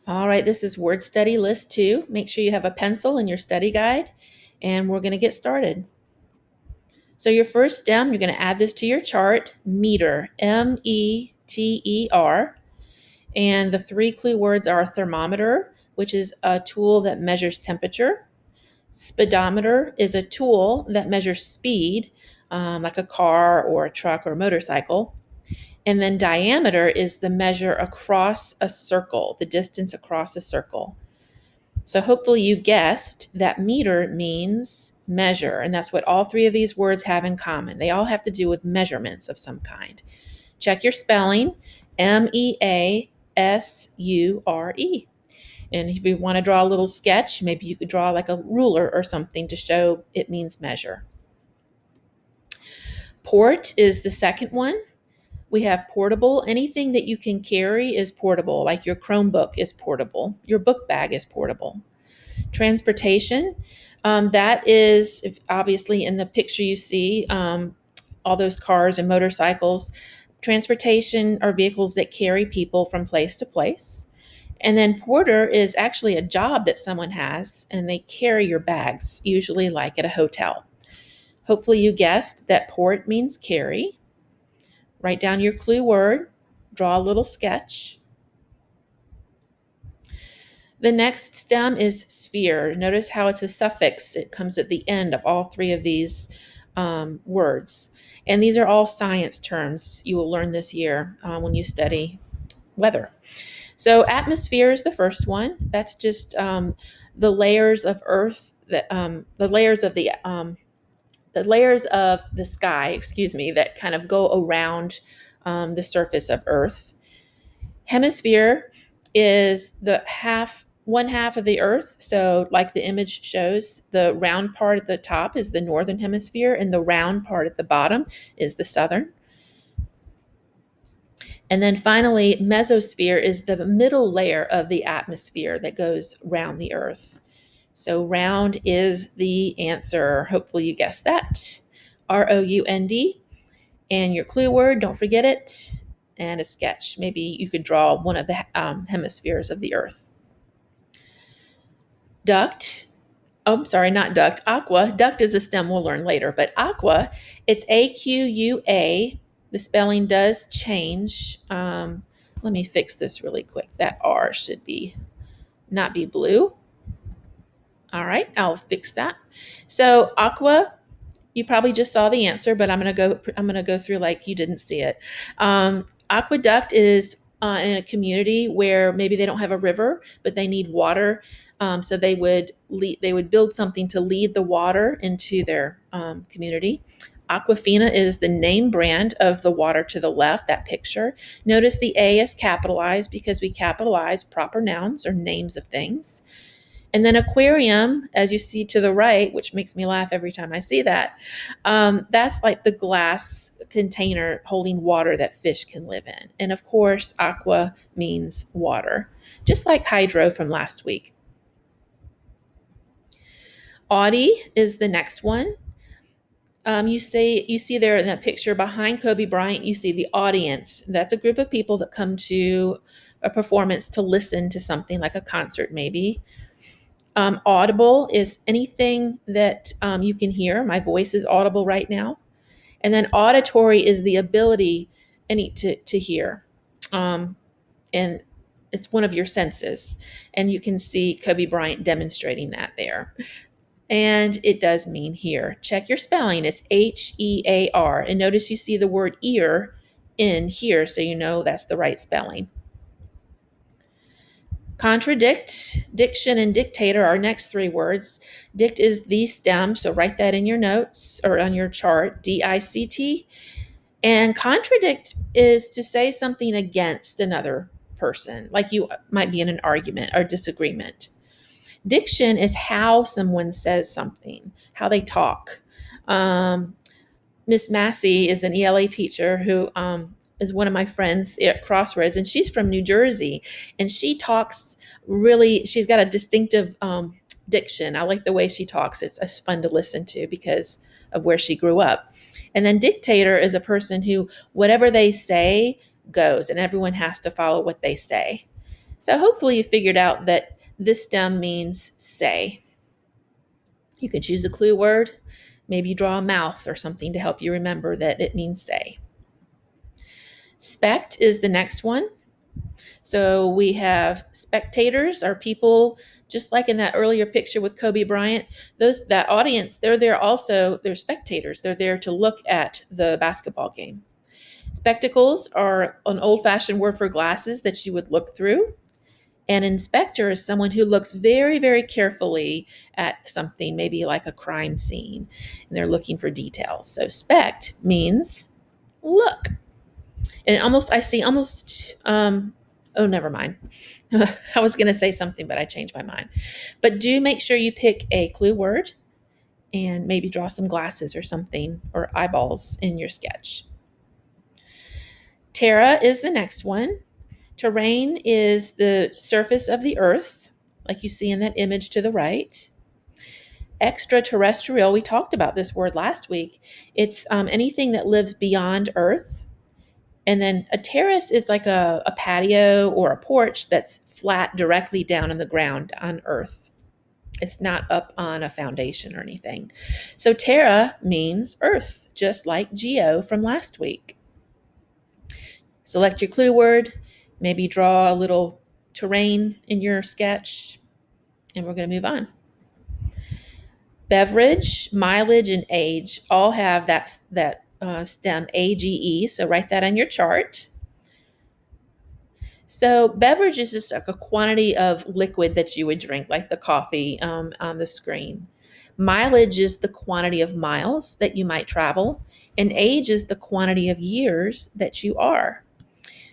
All right, this is word study list 2. Make sure you have a pencil in your study guide, and we're going to get started. So your first stem, you're going to add this to your chart, meter, METER. And the 3 clue words are thermometer, which is a tool that measures temperature. Speedometer is a tool that measures speed, like a car or a truck or a motorcycle. And then diameter is the measure across a circle, the distance across a circle. So hopefully you guessed that meter means measure, and that's what all 3 of these words have in common. They all have to do with measurements of some kind. Check your spelling, MEASURE. And if you want to draw a little sketch, maybe you could draw like a ruler or something to show it means measure. Port is the second one. We have portable. Anything that you can carry is portable, like your Chromebook is portable. Your book bag is portable. Transportation, that is obviously in the picture you see, all those cars and motorcycles. Transportation are vehicles that carry people from place to place. And then porter is actually a job that someone has, and they carry your bags, usually like at a hotel. Hopefully you guessed that port means carry. Write down your clue word, draw a little sketch. The next stem is sphere. Notice how it's a suffix. It comes at the end of all 3 of these words. And these are all science terms you will learn this year when you study weather. So atmosphere is the first one. That's just the layers of Earth, the layers of the sky, that kind of go around the surface of Earth. Hemisphere is one half of the Earth. So, like the image shows, the round part at the top is the northern hemisphere, and the round part at the bottom is the southern. And then finally, mesosphere is the middle layer of the atmosphere that goes around the Earth. So round is the answer. Hopefully you guessed that. ROUND. And your clue word, don't forget it, and a sketch. Maybe you could draw one of the hemispheres of the Earth. Duct. Oh, sorry, not duct. Aqua. Duct is a stem we'll learn later, but aqua, it's AQUA. The spelling does change. Let me fix this really quick. That R should not be blue. All right, I'll fix that. So aqua, you probably just saw the answer, but I'm gonna go through like you didn't see it. Aqueduct is in a community where maybe they don't have a river, but they need water. So they would build something to lead the water into their community. Aquafina is the name brand of the water to the left, that picture. Notice the A is capitalized because we capitalize proper nouns or names of things. And then aquarium, as you see to the right, which makes me laugh every time I see that, that's like the glass container holding water that fish can live in. And of course, aqua means water, just like hydro from last week. Audi is the next one. You see there in that picture behind Kobe Bryant, you see the audience. That's a group of people that come to a performance to listen to something like a concert, maybe. Audible is anything that you can hear. My voice is audible right now. And then auditory is the ability to hear. And it's one of your senses. And you can see Kobe Bryant demonstrating that there. And it does mean hear. Check your spelling. It's HEAR. And notice you see the word ear in here, so you know that's the right spelling. Contradict, diction, and dictator are next 3 words. Dict is the stem, so write that in your notes or on your chart, DICT. And contradict is to say something against another person, like you might be in an argument or disagreement. Diction is how someone says something, how they talk. Miss Massey is an ELA teacher who is one of my friends at Crossroads, and she's from New Jersey, and she talks she's got a distinctive diction. I like the way she talks. It's fun to listen to because of where she grew up. And then dictator is a person who, whatever they say goes, and everyone has to follow what they say. So hopefully you figured out that this stem means say. You could choose a clue word. Maybe you draw a mouth or something to help you remember that it means say. Spect is the next one. So we have spectators are people just like in that earlier picture with Kobe Bryant. That audience, they're there also, they're spectators. They're there to look at the basketball game. Spectacles are an old-fashioned word for glasses that you would look through. An inspector is someone who looks very, very carefully at something, maybe like a crime scene, and they're looking for details. So spect means look. And I see almost, oh, never mind. I was going to say something, but I changed my mind. But do make sure you pick a clue word and maybe draw some glasses or something or eyeballs in your sketch. Terra is the next one. Terrain is the surface of the earth, like you see in that image to the right. Extraterrestrial, we talked about this word last week. It's anything that lives beyond earth. And then a terrace is like a patio or a porch that's flat directly down in the ground on earth. It's not up on a foundation or anything. So terra means earth, just like geo from last week. Select your clue word, maybe draw a little terrain in your sketch, and we're going to move on. Beverage, mileage, and age all have that stem AGE, so write that on your chart. So beverage is just like a quantity of liquid that you would drink, like the coffee on the screen. Mileage is the quantity of miles that you might travel, and age is the quantity of years that you are.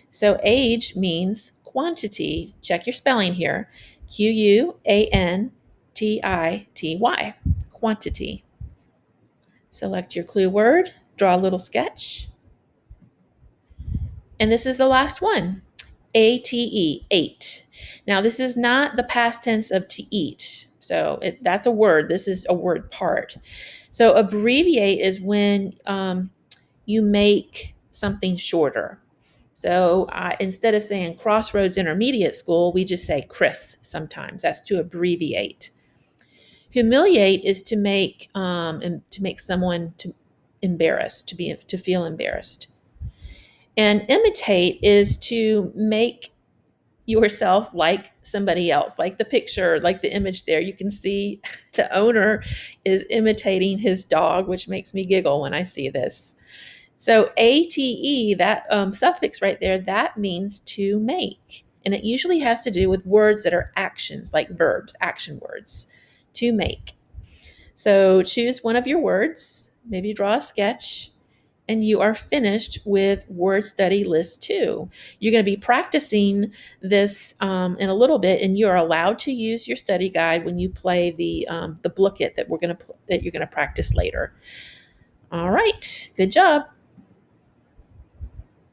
So age means quantity. Check your spelling here. Quantity. Quantity. Select your clue word, draw a little sketch. And this is the last one. ATE, eight. Now, this is not the past tense of to eat. So that's a word. This is a word part. So abbreviate is when you make something shorter. So instead of saying Crossroads Intermediate School, we just say Chris sometimes. That's to abbreviate. Humiliate is to make someone to embarrassed, to feel embarrassed. And imitate is to make yourself like somebody else, like the picture, like the image there. You can see the owner is imitating his dog, which makes me giggle when I see this. So ATE, that suffix right there, that means to make. And it usually has to do with words that are actions, like verbs, action words, to make. So choose one of your words, maybe draw a sketch, and you are finished with Word Study List 2. You're going to be practicing this in a little bit, and you're allowed to use your study guide when you play the booklet that you're going to practice later. All right, good job.